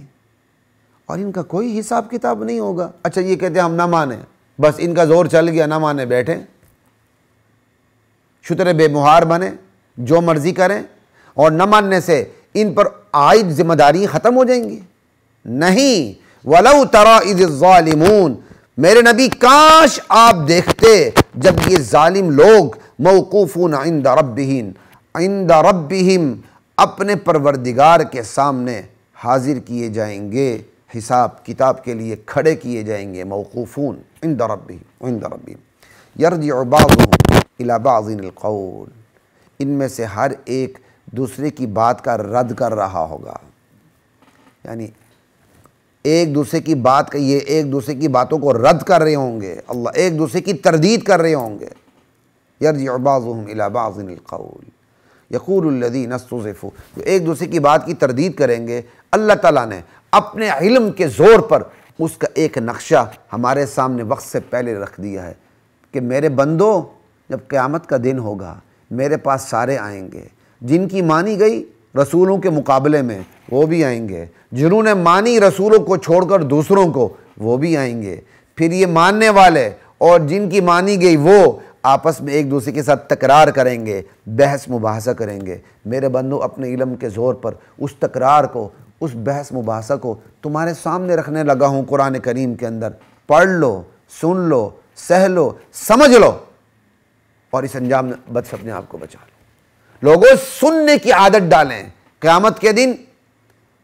اور ان کا کوئی حساب کتاب نہیں ہوگا۔ اچھا یہ کہتے ہیں ہم نہ مانیں، بس ان کا زور چل گیا، نہ مانے بیٹھیں، شتر بے مہار بنے، جو مرضی کریں، اور نہ ماننے سے ان پر عائد ذمہ داری ختم ہو جائیں گی۔ نہیں، وَلَوْ تَرَىٰ إِذِ الظَّالِمُونَ، میرے نبی کاش آپ دیکھتے جب یہ ظالم لوگ موقوفون عند ربہم اپنے پروردگار کے سامنے حاضر کیے جائیں گے، حساب کتاب کے لیے کھڑے کیے جائیں گے۔ موقوفون عند ربہم یرجع بعضهم الی بعض القول، ان میں سے ہر ایک دوسرے کی بات کا رد کر رہا ہوگا، یعنی ایک دوسرے کی بات کا، یہ ایک دوسرے کی باتوں کو رد کر رہے ہوں گے، اللہ ایک دوسرے کی تردید کر رہے ہوں گے۔ یرجع بعضهم الی بعض القول یقول الذین استضعفوا، جو ایک دوسرے کی بات کی تردید کریں گے، اللہ تعالیٰ نے اپنے علم کے زور پر اس کا ایک نقشہ ہمارے سامنے وقت سے پہلے رکھ دیا ہے کہ میرے بندو، جب قیامت کا دن ہوگا میرے پاس سارے آئیں گے، جن کی مانی گئی رسولوں کے مقابلے میں وہ بھی آئیں گے، جنہوں نے مانی رسولوں کو چھوڑ کر دوسروں کو وہ بھی آئیں گے، پھر یہ ماننے والے اور جن کی مانی گئی وہ آپس میں ایک دوسرے کے ساتھ تکرار کریں گے، بحث مباحثہ کریں گے۔ میرے بندو، اپنے علم کے زور پر اس تکرار کو، اس بحث مباحثہ کو تمہارے سامنے رکھنے لگا ہوں قرآن کریم کے اندر، پڑھ لو، سن لو، سہ لو، سمجھ لو، اور اس انجام میں بد سے اپنے آپ کو بچا لو۔ لوگوں سننے کی عادت ڈالیں، قیامت کے دن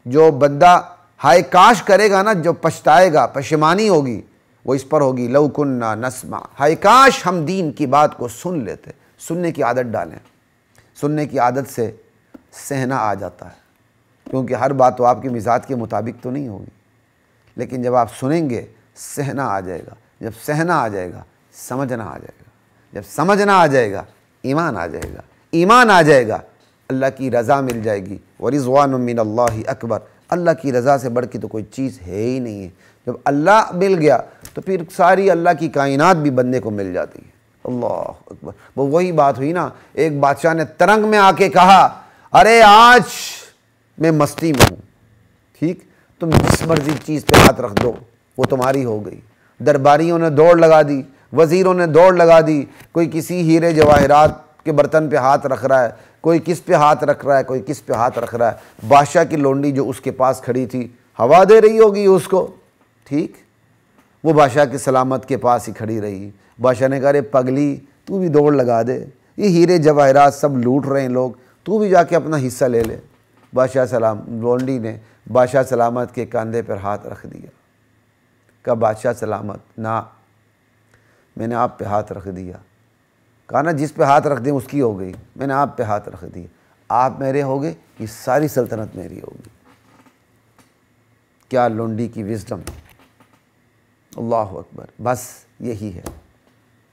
جو بندہ ہائے کاش کرے گا نا، جو پچھتائے گا، پشیمانی ہوگی، وہ اس پر ہوگی لو کننا نسمع، ہائے کاش ہم دین کی بات کو سن لیتے۔ سننے کی عادت ڈالیں، سننے کی عادت سے سہنا آ جاتا ہے، کیونکہ ہر بات تو آپ کے مزاج کے مطابق تو نہیں ہوگی، لیکن جب آپ سنیں گے سہنا آ جائے گا، جب سہنا آ جائے گا سمجھنا آ جائے گا، جب سمجھنا آ جائے گا ایمان آ جائے گا، ایمان آ جائے گا اللہ کی رضا مل جائے گی۔ وَرِضْوَانٌ مِّنَ اللَّهِ اکبر، اللہ کی رضا سے بڑھ کے تو کوئی چیز ہے ہی نہیں ہے۔ جب اللہ مل گیا تو پھر ساری اللہ کی کائنات بھی بندے کو مل جاتی ہے۔ اللہ اکبر۔ وہ وہی بات ہوئی نا، ایک بادشاہ نے ترنگ میں آ کے کہا ارے آج میں مستی میں ہوں، ٹھیک، تم جس مرضی چیز پہ ہاتھ رکھ دو وہ تمہاری ہو گئی۔ درباریوں نے دوڑ لگا دی، وزیروں نے دوڑ لگا دی، کوئی کسی ہیرے جواہرات کے برتن پہ ہاتھ رکھ رہا ہے، کوئی کس پہ ہاتھ رکھ رہا ہے، کوئی کس پہ ہاتھ رکھ رہا ہے۔ بادشاہ کی لونڈی جو اس کے پاس کھڑی تھی ہوا دے رہی ہوگی اس کو، ٹھیک، وہ بادشاہ کی سلامت کے پاس ہی کھڑی رہی۔ بادشاہ نے کہا ارے پگلی تو بھی دوڑ لگا دے، یہ ہیرے جواہرات سب لوٹ رہے ہیں لوگ، تو بھی جا کے اپنا حصہ لے لے۔ لونڈی نے بادشاہ سلامت کے کاندھے پر ہاتھ رکھ دیا، کہا بادشاہ سلامت نہ، میں نے آپ پہ ہاتھ رکھ دیا۔ کہا نا جس پہ ہاتھ رکھ دیں اس کی ہو گئی، میں نے آپ پہ ہاتھ رکھ دیا۔ آپ میرے ہوگے، یہ ساری سلطنت میری ہوگی۔ کیا لونڈی کی وزڈم، اللہ اکبر۔ بس یہی ہے،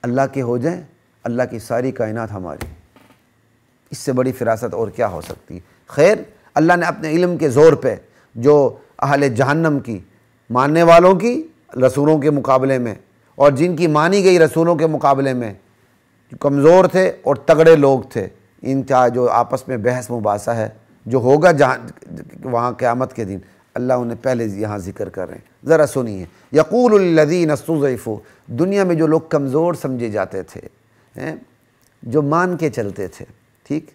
اللہ کے ہو جائیں، اللہ کی ساری کائنات ہماری، اس سے بڑی فراست اور کیا ہو سکتی۔ خیر، اللہ نے اپنے علم کے زور پہ جو اہل جہنم کی ماننے والوں کی رسولوں کے مقابلے میں، اور جن کی مانی گئی رسولوں کے مقابلے میں، جو کمزور تھے اور تگڑے لوگ تھے، ان کا جو آپس میں بحث مباحثہ ہے جو ہوگا وہاں قیامت کے دن، اللہ انہیں پہلے یہاں ذکر کر رہے ہیں، ذرا سنیے۔ یقول الذین استضعفوا، دنیا میں جو لوگ کمزور سمجھے جاتے تھے، جو مان کے چلتے تھے، ٹھیک،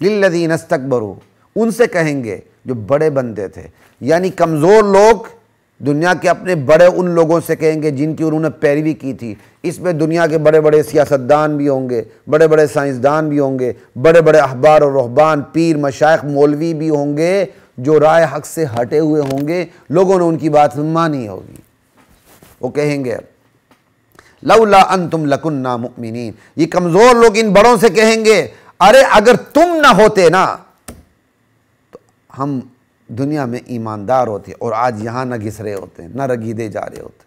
للذین استکبروا، ان سے کہیں گے جو بڑے بندے تھے، یعنی کمزور لوگ دنیا کے اپنے بڑے ان لوگوں سے کہیں گے جن کی انہوں نے پیروی کی تھی۔ اس میں دنیا کے بڑے بڑے سیاستدان بھی ہوں گے، بڑے بڑے سائنسدان بھی ہوں گے، بڑے بڑے احبار و رہبان، پیر، مشائخ، مولوی بھی ہوں گے جو رائے حق سے ہٹے ہوئے ہوں گے، لوگوں نے ان کی بات مانی ہوگی۔ وہ کہیں گے لولا انتم لکنا مؤمنین، یہ کمزور لوگ ان بڑوں سے کہیں گے ارے اگر تم نہ ہوتے نا تو ہم دنیا میں ایماندار ہوتے، اور آج یہاں نہ گھس رہے ہوتے، نہ رگیدے جا رہے ہوتے۔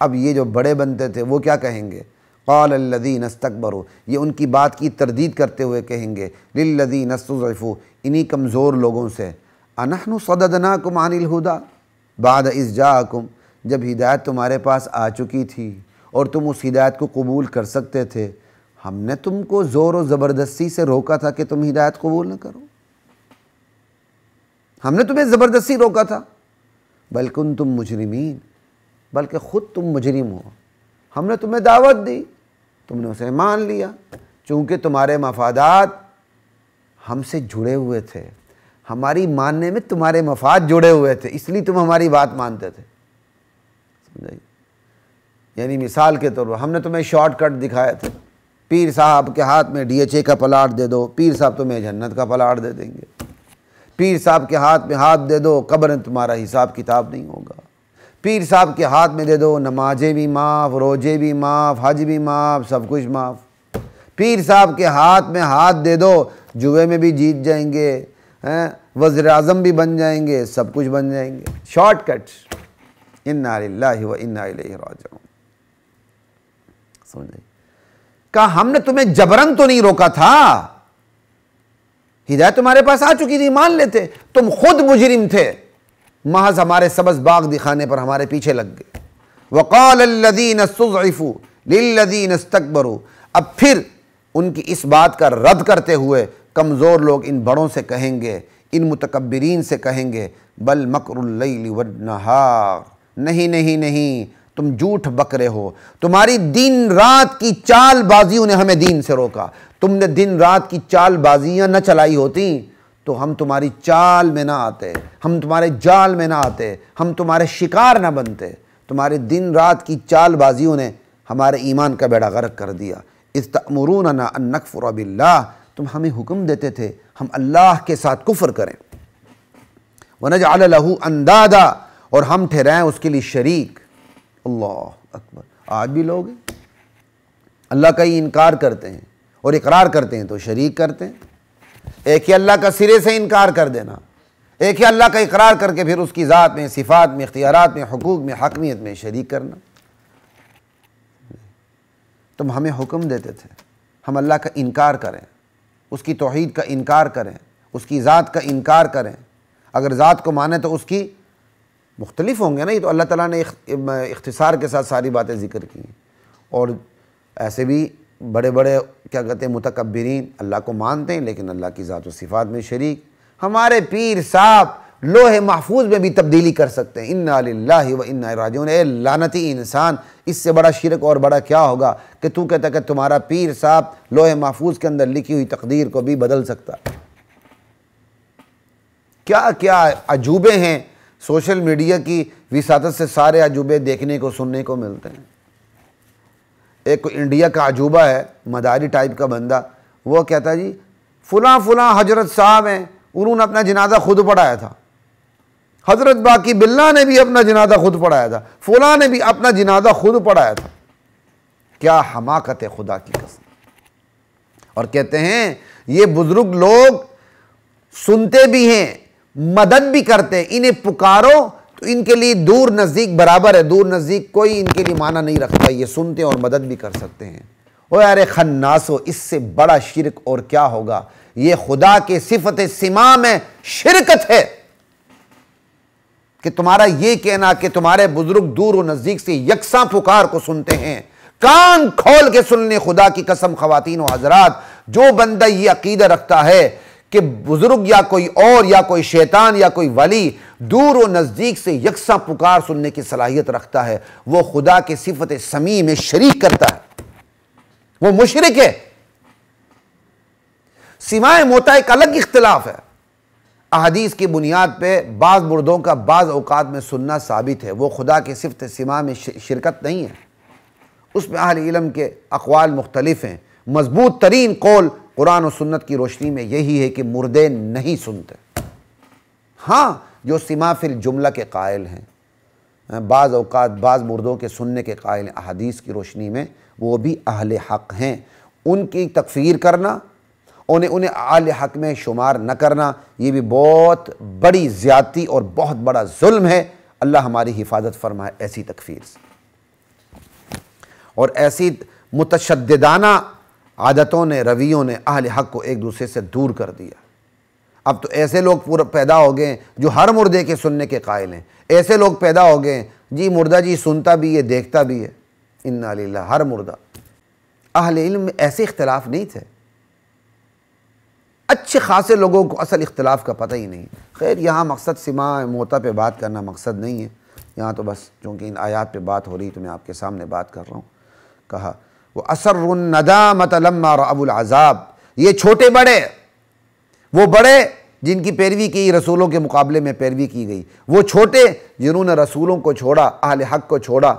اب یہ جو بڑے بنتے تھے وہ کیا کہیں گے؟ قال الذین استکبروا، یہ ان کی بات کی تردید کرتے ہوئے کہیں گے للذین استضعفوا، انہی کمزور لوگوں سے، انحن صددناکم عن الہدی بعد اذ جاءکم، جب ہدایت تمہارے پاس آ چکی تھی اور تم اس ہدایت کو قبول کر سکتے تھے، ہم نے تم کو زور و زبردستی سے روکا تھا کہ تم ہدایت قبول نہ کرو؟ ہم نے تمہیں زبردستی روکا تھا؟ بل کنتم مجرمین، بلکہ خود تم مجرم ہو، ہم نے تمہیں دعوت دی، تم نے اسے مان لیا، چونکہ تمہارے مفادات ہم سے جڑے ہوئے تھے، ہماری ماننے میں تمہارے مفاد جڑے ہوئے تھے، اس لیے تم ہماری بات مانتے تھے۔ سمجھائی؟ یعنی مثال کے طور پر ہم نے تمہیں شارٹ کٹ دکھائے تھے، پیر صاحب کے ہاتھ میں DHA کا پلاٹ دے دو، پیر صاحب تمہیں جنت کا پلاٹ دے دیں گے، پیر صاحب کے ہاتھ میں ہاتھ دے دو، قبر میں تمہارا حساب کتاب نہیں ہوگا، پیر صاحب کے ہاتھ میں دے دو، نمازیں بھی معاف، روزے بھی معاف، حج بھی معاف، سب کچھ معاف، پیر صاحب کے ہاتھ میں ہاتھ دے دو، جوئے میں بھی جیت جائیں گے، وزیر اعظم بھی بن جائیں گے، سب کچھ بن جائیں گے، شارٹ کٹ۔ انا للہ و انا الیہ راجعون۔ سمجھ گئے؟ کہا ہم نے تمہیں جبرن تو نہیں روکا تھا، ہدایت تمہارے پاس آ چکی تھی، مان لیتے، تم خود مجرم تھے، محض ہمارے سبز باغ دکھانے پر ہمارے پیچھے لگ گئے۔ وقال الذین استضعفوا للذین استکبروا، اب پھر ان کی اس بات کا رد کرتے ہوئے کمزور لوگ ان بڑوں سے کہیں گے، ان متکبرین سے کہیں گے بل مکر اللیل والنہار، نہیں نہیں نہیں، تم جھوٹ بک رہے ہو، تمہاری دن رات کی چال بازیوں نے ہمیں دین سے روکا، تم نے دن رات کی چال بازیاں نہ چلائی ہوتی تو ہم تمہاری چال میں نہ آتے، ہم تمہارے جال میں نہ آتے، ہم تمہارے شکار نہ بنتے، تمہارے دن رات کی چال بازیوں نے ہمارے ایمان کا بیڑا غرق کر دیا۔ اذ تأمروننا ان نکفر باللہ، تم ہمیں حکم دیتے تھے ہم اللہ کے ساتھ کفر کریں، ونجعل لہ اندادا، اور ہم ٹھہرائیں اس کے لیے شریک۔ اللہ اکبر۔ آج بھی لوگ اللہ کا ہی انکار کرتے ہیں اور اقرار کرتے ہیں تو شریک کرتے ہیں۔ ایک ہی اللہ کا سرے سے انکار کر دینا، ایک ہی اللہ کا اقرار کر کے پھر اس کی ذات میں، صفات میں، اختیارات میں، حقوق میں، حاکمیت میں شریک کرنا۔ تم ہمیں حکم دیتے تھے ہم اللہ کا انکار کریں، اس کی توحید کا انکار کریں، اس کی ذات کا انکار کریں۔ اگر ذات کو مانیں تو اس کی مختلف ہوں گے نا، یہ تو اللہ تعالیٰ نے اختصار کے ساتھ ساری باتیں ذکر کی ہیں۔ اور ایسے بھی بڑے بڑے کیا کہتے ہیں متکبرین اللہ کو مانتے ہیں لیکن اللہ کی ذات و صفات میں شریک۔ ہمارے پیر صاحب لوح محفوظ میں بھی تبدیلی کر سکتے ہیں۔ انا للہ و انا الیہ راجعون۔ اے لعنتی انسان، اس سے بڑا شرک اور بڑا کیا ہوگا کہ تو کہتا کہ تمہارا پیر صاحب لوح محفوظ کے اندر لکھی ہوئی تقدیر کو بھی بدل سکتا۔ کیا کیا عجوبے ہیں، سوشل میڈیا کی وساطت سے سارے عجوبے دیکھنے کو سننے کو ملتے ہیں۔ ایک انڈیا کا عجوبہ ہے، مداری ٹائپ کا بندہ، وہ کہتا ہے جی فلاں فلاں حضرت صاحب ہیں، انہوں نے اپنا جنازہ خود پڑھایا تھا، حضرت باقی باللہ نے بھی اپنا جنازہ خود پڑھایا تھا، فلاں نے بھی اپنا جنازہ خود پڑھایا تھا۔ کیا حماقت ہے خدا کی قسم۔ اور کہتے ہیں یہ بزرگ لوگ سنتے بھی ہیں، مدد بھی کرتے ہیں، انہیں پکارو تو ان کے لیے دور نزدیک برابر ہے، دور نزدیک کوئی ان کے لیے معنی نہیں رکھتا، یہ سنتے اور مدد بھی کر سکتے ہیں۔ او یار خناسو، اس سے بڑا شرک اور کیا ہوگا؟ یہ خدا کے صفت سما میں شرکت ہے کہ تمہارا یہ کہنا کہ تمہارے بزرگ دور و نزدیک سے یکساں پکار کو سنتے ہیں۔ کان کھول کے سن لیں، خدا کی قسم خواتین و حضرات، جو بندہ یہ عقیدہ رکھتا ہے کہ بزرگ یا کوئی اور یا کوئی شیطان یا کوئی ولی دور و نزدیک سے یکساں پکار سننے کی صلاحیت رکھتا ہے، وہ خدا کے صفت سمیع میں شریک کرتا ہے، وہ مشرک ہے۔ سماع موتا ایک الگ اختلاف ہے۔ احادیث کی بنیاد پہ بعض مردوں کا بعض اوقات میں سننا ثابت ہے، وہ خدا کے صفت سماع میں شرکت نہیں ہے، اس میں اہل علم کے اقوال مختلف ہیں۔ مضبوط ترین قول قرآن و سنت کی روشنی میں یہی ہے کہ مردے نہیں سنتے۔ ہاں جو سماع فی الجملہ کے قائل ہیں، بعض اوقات بعض مردوں کے سننے کے قائل ہیں، احادیث کی روشنی میں وہ بھی اہل حق ہیں، ان کی تکفیر کرنا، انہیں اہل حق میں شمار نہ کرنا، یہ بھی بہت بڑی زیادتی اور بہت بڑا ظلم ہے۔ اللہ ہماری حفاظت فرمائے ایسی تکفیر سے، اور ایسی متشددانہ عادتوں نے، رویوں نے اہل حق کو ایک دوسرے سے دور کر دیا۔ اب تو ایسے لوگ پورا پیدا ہو گئے ہیں جو ہر مردے کے سننے کے قائل ہیں، ایسے لوگ پیدا ہو گئے ہیں جی مردہ جی سنتا بھی ہے دیکھتا بھی ہے، انا للہ، ہر مردہ۔ اہل علم میں ایسے اختلاف نہیں تھے، اچھے خاصے لوگوں کو اصل اختلاف کا پتہ ہی نہیں۔ خیر یہاں مقصد سماع موتا پہ بات کرنا مقصد نہیں ہے، یہاں تو بس چونکہ ان آیات پہ بات ہو رہی تو میں آپ کے سامنے بات کر رہا ہوں۔ کہا وَأَسَرُّ النَّدَامَةَ لَمَّا رَأَوُا الْعَذَابَ، یہ چھوٹے بڑے، وہ بڑے جن کی پیروی کی رسولوں کے مقابلے میں پیروی کی گئی، وہ چھوٹے جنہوں نے رسولوں کو چھوڑا، اہل حق کو چھوڑا،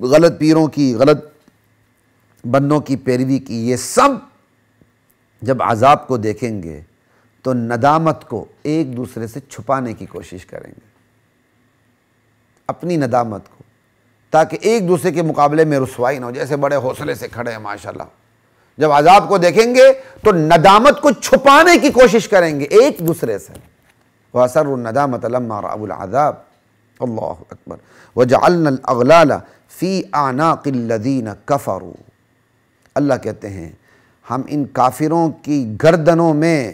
غلط پیروں کی، غلط بندوں کی پیروی کی، یہ سب جب عذاب کو دیکھیں گے تو ندامت کو ایک دوسرے سے چھپانے کی کوشش کریں گے، اپنی ندامت کو، تاکہ ایک دوسرے کے مقابلے میں رسوائی نہ ہو۔ جیسے بڑے حوصلے سے کھڑے ہیں ماشاءاللہ، جب عذاب کو دیکھیں گے تو ندامت کو چھپانے کی کوشش کریں گے ایک دوسرے سے۔ وَأَسَرُّ النَّدَامَةَ لَمَّا رَأَوُا الْعَذَابَ، اللہ اکبر، وَجَعَلْنَا الْأَغْلَالَ فِي أَعْنَاقِ الَّذِينَ كَفَرُوا، اللہ کہتے ہیں ہم ان کافروں کی گردنوں میں،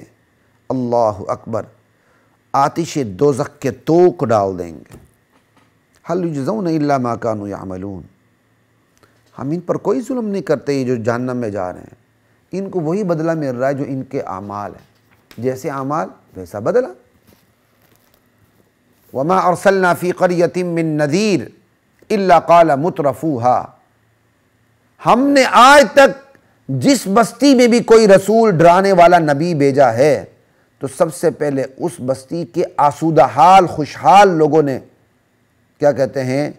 اللہ اکبر، آتش دوزخ کے توق ڈال دیں گے۔ هَلْ يُجْزَوْنَ إِلَّا مَا كَانُوا يَعْمَلُونَ، ہم ان پر کوئی ظلم نہیں کرتے، یہ جو جہنم میں جا رہے ہیں ان کو وہی بدلہ مل رہا ہے جو ان کے اعمال ہیں، جیسے اعمال ویسا بدلہ۔ وَمَا أَرْسَلْنَا فِي قَرْيَةٍ مِّن نَذِيرٍ إِلَّا قَالَ مُتْرَفُوهَا، ہم نے آج تک جس بستی میں بھی کوئی رسول ڈرانے والا نبی بھیجا ہے تو سب سے پہلے اس بستی کے آسودہ حال خوشحال لوگوں نے کیا کہتے ہیں،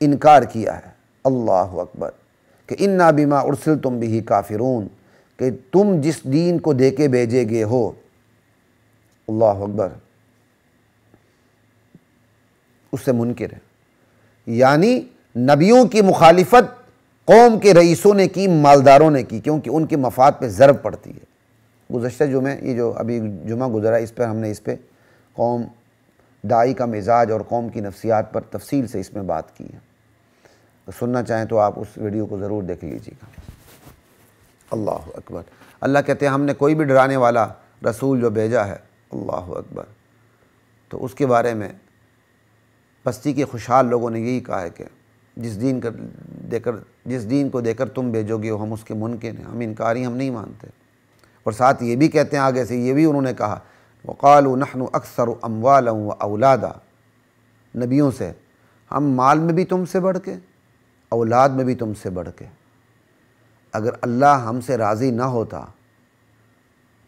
انکار کیا ہے۔ اللہ اکبر، کہ اِنَّا بِمَا أُرْسِلْتُمْ بِهِ کافرون، کہ تم جس دین کو دے کے بھیجے گئے ہو، اللہ اکبر، اس سے منکر ہے۔ یعنی نبیوں کی مخالفت قوم کے رئیسوں نے کی، مالداروں نے کی، کیونکہ ان کے مفاد پہ ضرب پڑتی ہے۔ گزشتہ جمعے، یہ جو ابھی جمعہ گزرا، اس پر ہم نے اس پہ قوم داعی کا مزاج اور قوم کی نفسیات پر تفصیل سے اس میں بات کی ہے، سننا چاہیں تو آپ اس ویڈیو کو ضرور دیکھ لیجیے گا۔ اللہ اکبر، اللہ کہتے ہیں ہم نے کوئی بھی ڈرانے والا رسول جو بھیجا ہے، اللہ اکبر، تو اس کے بارے میں بستی کے خوشحال لوگوں نے یہی کہا ہے کہ جس دین کو دے کر تم بھیجو گے ہم اس کے منکر ہیں، ہم انکاری، ہم نہیں مانتے۔ اور ساتھ یہ بھی کہتے ہیں آگے سے، یہ بھی انہوں نے کہا وَقَالُوا نَحْنُ أَكْثَرُ أَمْوَالًا وَأَوْلَادًا، نبیوں سے ہم مال میں بھی تم سے بڑھ کے، اولاد میں بھی تم سے بڑھ کے۔ اگر اللہ ہم سے راضی نہ ہوتا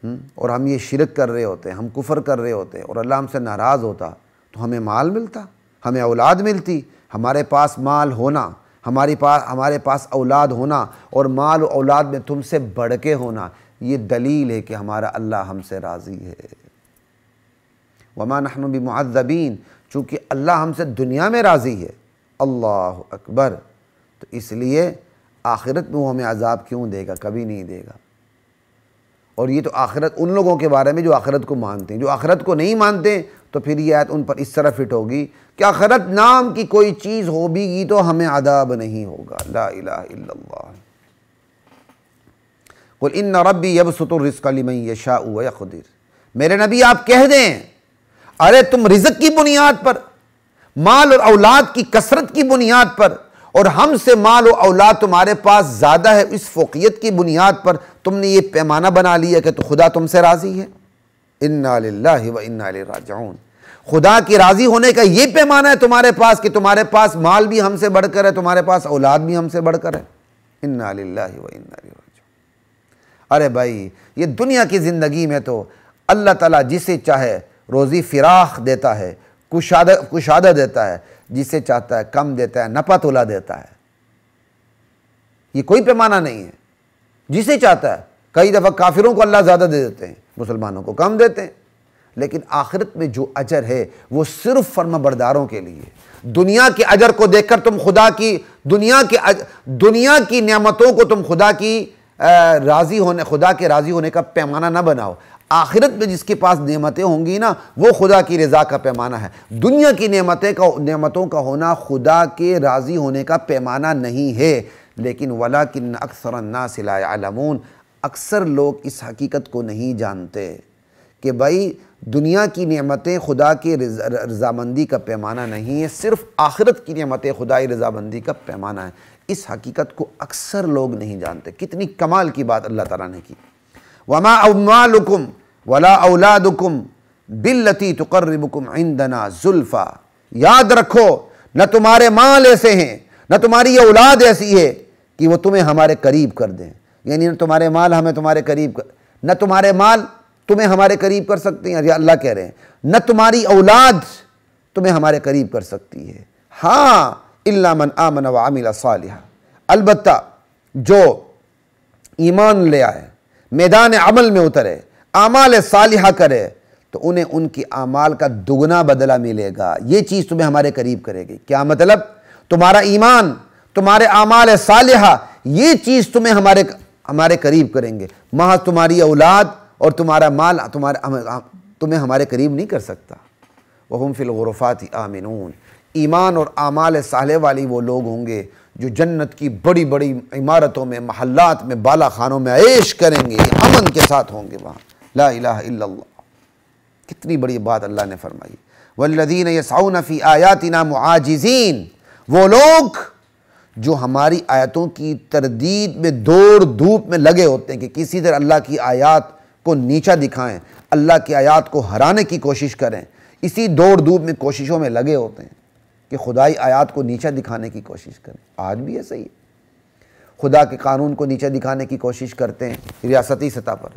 اور ہم یہ شرک کر رہے ہوتے، ہم کفر کر رہے ہوتے اور اللہ ہم سے ناراض ہوتا تو ہمیں مال ملتا، ہمیں اولاد ملتی۔ ہمارے پاس مال ہونا، ہمارے پاس اولاد ہونا اور مال و اولاد میں تم سے بڑھ کے ہونا، یہ دلیل ہے کہ ہمارا اللہ ہم سے راضی ہے۔ وَمَا نَحْنُ بِمُعَذَّبِينَ، چونکہ اللہ ہم سے دنیا میں راضی ہے، اللہ اکبر، تو اس لیے آخرت میں وہ ہمیں عذاب کیوں دے گا؟ کبھی نہیں دے گا۔ اور یہ تو آخرت ان لوگوں کے بارے میں جو آخرت کو مانتے ہیں. جو آخرت کو نہیں مانتے تو پھر یہ آیت ان پر اس طرح فٹ ہوگی کہ آخرت نام کی کوئی چیز ہو بھی گی تو ہمیں عذاب نہیں ہوگا. لا الہ الا اللہ. قل ان ربی یبسط الرزق لمن یشاء ویقدر. میرے نبی آپ کہہ دیں ارے تم رزق کی بنیاد پر، مال اور اولاد کی کثرت کی بنیاد پر، اور ہم سے مال و اولاد تمہارے پاس زیادہ ہے، اس فوقیت کی بنیاد پر تم نے یہ پیمانہ بنا لیا کہ تو خدا تم سے راضی ہے. انا للہ و انا الیہ راجعون. خدا کی راضی ہونے کا یہ پیمانہ ہے تمہارے پاس کہ تمہارے پاس مال بھی ہم سے بڑھ کر ہے، تمہارے پاس اولاد بھی ہم سے بڑھ کر ہے. انا للہ و انا الیہ راجعون. ارے بھائی یہ دنیا کی زندگی میں تو اللہ تعالیٰ جسے چاہے روزی فراخ دیتا ہے، کشادہ دیتا ہے، جسے چاہتا ہے کم دیتا ہے، نپا تولا دیتا ہے. یہ کوئی پیمانہ نہیں ہے. جسے چاہتا ہے، کئی دفعہ کافروں کو اللہ زیادہ دے دیتے ہیں، مسلمانوں کو کم دیتے ہیں. لیکن آخرت میں جو اجر ہے وہ صرف فرما برداروں کے لیے. دنیا کے اجر کو دیکھ کر تم خدا کی نعمتوں کو تم خدا کے راضی ہونے کا پیمانہ نہ بناؤ. آخرت میں جس کے پاس نعمتیں ہوں گی نا وہ خدا کی رضا کا پیمانہ ہے. دنیا کی نعمتوں کا ہونا خدا کے راضی ہونے کا پیمانہ نہیں ہے. لیکن وَلَكِنَّ أَكْثَرَ النَّاسِ لَا يَعْلَمُونَ. اکثر لوگ اس حقیقت کو نہیں جانتے کہ بھائی دنیا کی نعمتیں خدا کی رضامندی کا پیمانہ نہیں ہے، صرف آخرت کی نعمتیں خدائی رضامندی کا پیمانہ ہے. اس حقیقت کو اکثر لوگ نہیں جانتے. کتنی کمال کی بات اللہ تعالیٰ نے کی. وَمَا أَمْوَالُكُمْ وَلَا أَوْلَادُكُمْ بِالَّتِي تُقَرِّبُكُمْ عِنْدَنَا زُلْفَى. یاد رکھو نہ تمہارے مال ایسے ہیں، نہ تمہاری اولاد ایسی ہے کہ وہ تمہیں ہمارے قریب کر دیں. یعنی نہ تمہارے مال ہمیں تمہارے قریب نہ تمہارے مال تمہیں ہمارے قریب کر سکتے ہیں. اللہ کہہ رہے ہیں نہ تمہاری اولاد تمہیں ہمارے قریب کر سکتی ہے. ہاں الا من آمن وعمل صالحا. البتہ جو ایمان لے آئے، میدان عمل میں اترے، اعمال صالحہ کرے تو انہیں ان کی اعمال کا دگنا بدلہ ملے گا. یہ چیز تمہیں ہمارے قریب کرے گی. کیا مطلب؟ تمہارا ایمان، تمہارے اعمال صالحہ، یہ چیز تمہیں ہمارے قریب کریں گے. محض تمہاری اولاد اور تمہارا مال تمہیں ہمارے قریب نہیں کر سکتا. وَهُمْ فِي الْغُرُفَاتِ آمِنُونَ. ایمان اور اعمال صالح والی وہ لوگ ہوں گے جو جنت کی بڑی بڑی عمارتوں میں، محلات میں، بالا خانوں میں عیش کریں گے، امن کے ساتھ ہوں گے وہاں. لا الہ الا اللہ. کتنی بڑی بات اللہ نے فرمائی. وَالَّذِينَ يَسْعَوْنَ فِي آيَاتِنَا مُعَاجِزِينَ. وہ لوگ جو ہماری آیتوں کی تردید میں دوڑ دھوپ میں لگے ہوتے ہیں کہ کسی طرح اللہ کی آیات کو نیچا دکھائیں، اللہ کی آیات کو ہرانے کی کوشش کریں، اسی دوڑ دھوپ میں کوششوں میں لگے ہوتے ہیں کہ خدائی آیات کو نیچا دکھانے کی کوشش کریں. آج بھی ایسا ہی ہے. خدا کے قانون کو نیچا دکھانے کی کوشش کرتے ہیں ریاستی سطح پر،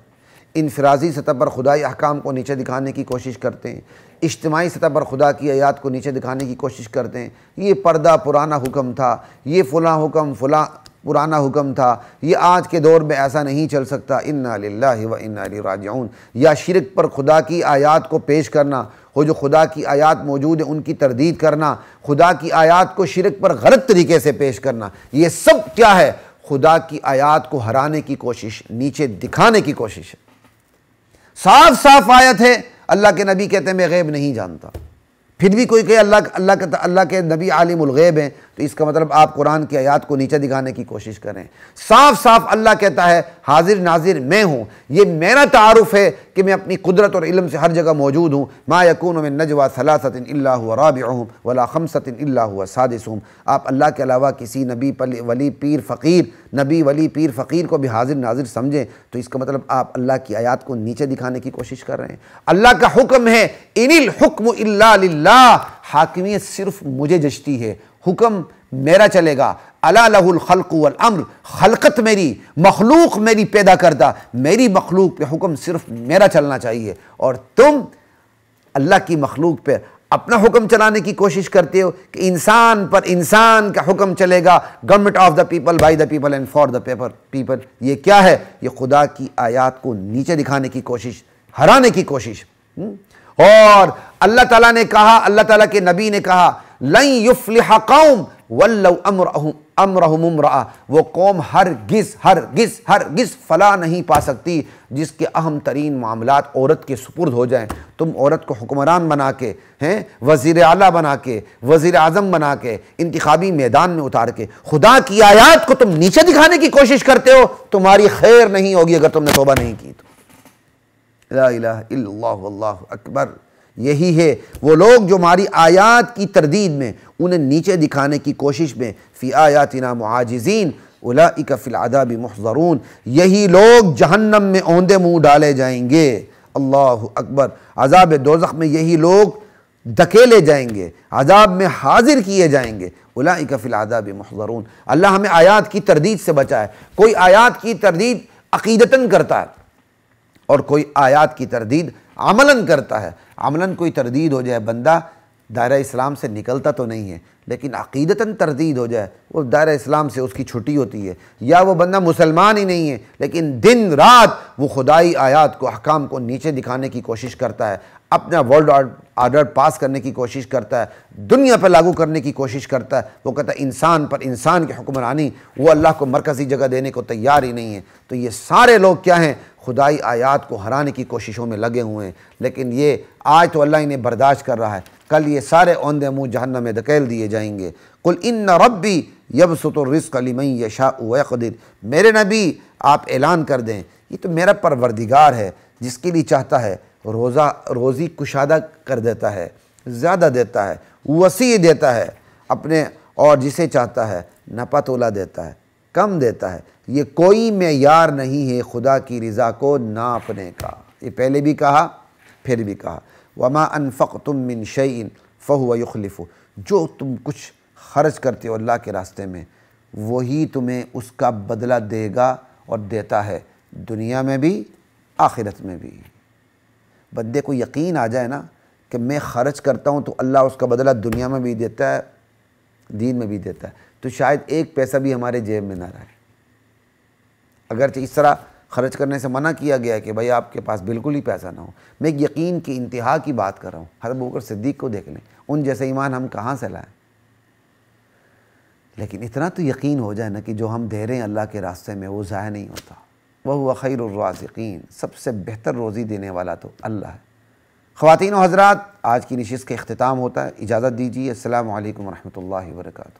انفرادی سطح پر خدائی احکام کو نیچے دکھانے کی کوشش کرتے ہیں، اجتماعی سطح پر خدا کی آیات کو نیچے دکھانے کی کوشش کرتے ہیں. یہ پردہ پرانا حکم تھا، یہ فلاں حکم پرانا حکم تھا، یہ آج کے دور میں ایسا نہیں چل سکتا. انا للہ و انا الیہ راجعون. یا شرک پر خدا کی آیات کو پیش کرنا، وہ جو خدا کی آیات موجود ہیں ان کی تردید کرنا، خدا کی آیات کو شرک پر غلط طریقے سے پیش کرنا، یہ سب کیا ہے؟ خدا کی آیات کو ہرانے کی کوشش، نیچے دکھانے کی کوشش ہے. صاف صاف آیت ہے. اللہ کے نبی کہتے ہیں میں غیب نہیں جانتا. پھر بھی کوئی کہے اللہ کے نبی عالم الغیب ہیں تو اس کا مطلب آپ قرآن کی آیات کو نیچے دکھانے کی کوشش کریں. صاف صاف اللہ کہتا ہے حاضر ناظر میں ہوں. یہ میرا تعارف ہے کہ میں اپنی قدرت اور علم سے ہر جگہ موجود ہوں. ما یکون من نجوى ثلاثة الا هو رابعهم ولا خمسة الا هو سادسهم. آپ اللہ کے علاوہ کسی نبی ولی پیر فقیر کو بھی حاضر ناظر سمجھیں تو اس کا مطلب آپ اللہ کی آیات کو نیچے دکھانے کی کوشش کر رہے ہیں. اللہ کا حکم ہے ان الحکم الا للہ. حاکمیت صرف مجھے جچتی ہے، حکم میرا چلے گا. الا لہ الخلق والامر. خلقت میری، مخلوق میری پیدا کردہ، میری مخلوق پہ حکم صرف میرا چلنا چاہیے. اور تم اللہ کی مخلوق پہ اپنا حکم چلانے کی کوشش کرتے ہو کہ انسان پر انسان کا حکم چلے گا. Government of the people, by the people and for the people. یہ کیا ہے؟ یہ خدا کی آیات کو نیچے دکھانے کی کوشش، ہرانے کی کوشش. اور اللہ تعالیٰ نے کہا، اللہ تعالیٰ کے نبی نے کہا لن یفلح قوم ولوا امرہم امرأ، وہ قوم ہرگز ہرگز ہرگز فلاح نہیں پا سکتی جس کے اہم ترین معاملات عورت کے سپرد ہو جائیں۔ تم عورت کو حکمران بنا کے، وزیر اعلیٰ بنا کے، وزیر اعظم بنا کے، انتخابی میدان میں اتار کے خدا کی آیات کو تم نیچے دکھانے کی کوشش کرتے ہو، تمہاری خیر نہیں ہوگی اگر تم نے توبہ نہیں کی تو۔ لا الہ الا اللہ واللہ اکبر۔ یہی ہے وہ لوگ جو ہماری آیات کی تردید میں، انہیں نیچے دکھانے کی کوشش میں، فی آیاتنا معاجزین اولئک فی العذاب محضرون، یہی لوگ جہنم میں اوندے منہ ڈالے جائیں گے۔ اللہ اکبر۔ عذاب دوزخ میں یہی لوگ دھکیلے جائیں گے، عذاب میں حاضر کیے جائیں گے۔ اولئک فی العذاب محضرون۔ اللہ ہمیں آیات کی تردید سے بچائے۔ کوئی آیات کی تردید عقیدتاً کرتا ہے اور کوئی آیات کی تردید عملاً کرتا ہے۔ عملاً کوئی تردید ہو جائے، بندہ دائرہ اسلام سے نکلتا تو نہیں ہے، لیکن عقیدتاً تردید ہو جائے، وہ دائرہ اسلام سے اس کی چھٹی ہوتی ہے، یا وہ بندہ مسلمان ہی نہیں ہے لیکن دن رات وہ خدائی آیات کو، احکام کو نیچے دکھانے کی کوشش کرتا ہے، اپنا ورلڈ آرڈر پاس کرنے کی کوشش کرتا ہے، دنیا پہ لاگو کرنے کی کوشش کرتا ہے۔ وہ کہتا ہے انسان پر انسان کی حکمرانی، وہ اللہ کو مرکزی جگہ دینے کو تیار ہی نہیں ہے۔ تو یہ سارے لوگ کیا ہیں؟ خدائی آیات کو ہرانے کی کوششوں میں لگے ہوئے ہیں، لیکن یہ آج تو اللہ انہیں برداشت کر رہا ہے، کل یہ سارے اوندے منہ جہنم میں دھکیل دیے جائیں گے۔ قل ان ربی یبسط الرزق لمن یشاء ویقدر، میرے نبی آپ اعلان کر دیں یہ تو میرا پروردگار ہے، جس کے لیے چاہتا ہے روزی کشادہ کر دیتا ہے، زیادہ دیتا ہے، وسیع دیتا ہے اپنے، اور جسے چاہتا ہے نپا تولا دیتا ہے، کم دیتا ہے۔ یہ کوئی معیار نہیں ہے خدا کی رضا کو ناپنے کا۔ یہ پہلے بھی کہا پھر بھی کہا، وما انفقتم من شیء فہو یخلفہ، جو تم کچھ خرچ کرتے ہو اللہ کے راستے میں وہی تمہیں اس کا بدلہ دے گا، اور دیتا ہے دنیا میں بھی آخرت میں بھی۔ بندے کو یقین آ جائے نا کہ میں خرچ کرتا ہوں تو اللہ اس کا بدلہ دنیا میں بھی دیتا ہے، دین میں بھی دیتا ہے، تو شاید ایک پیسہ بھی ہمارے جیب میں نہ رہے۔ اگرچہ اس طرح خرچ کرنے سے منع کیا گیا ہے کہ بھائی آپ کے پاس بالکل ہی پیسہ نہ ہو، میں ایک یقین کی انتہا کی بات کر رہا ہوں۔ حضرت ابوبکر صدیق کو دیکھ لیں، ان جیسے ایمان ہم کہاں سے لائیں؟ لیکن اتنا تو یقین ہو جائے نا کہ جو ہم دے رہے ہیں اللہ کے راستے میں وہ ضائع نہیں ہوتا۔ وَهُوَ خَيْرُ الرَّازِقِينَ، سب سے بہتر روزی دینے والا تو اللہ ہے۔ خواتین و حضرات، آج کی نشست کا اختتام ہوتا ہے، اجازت دیجیے۔ السلام علیکم ورحمۃ اللہ وبرکاتہ۔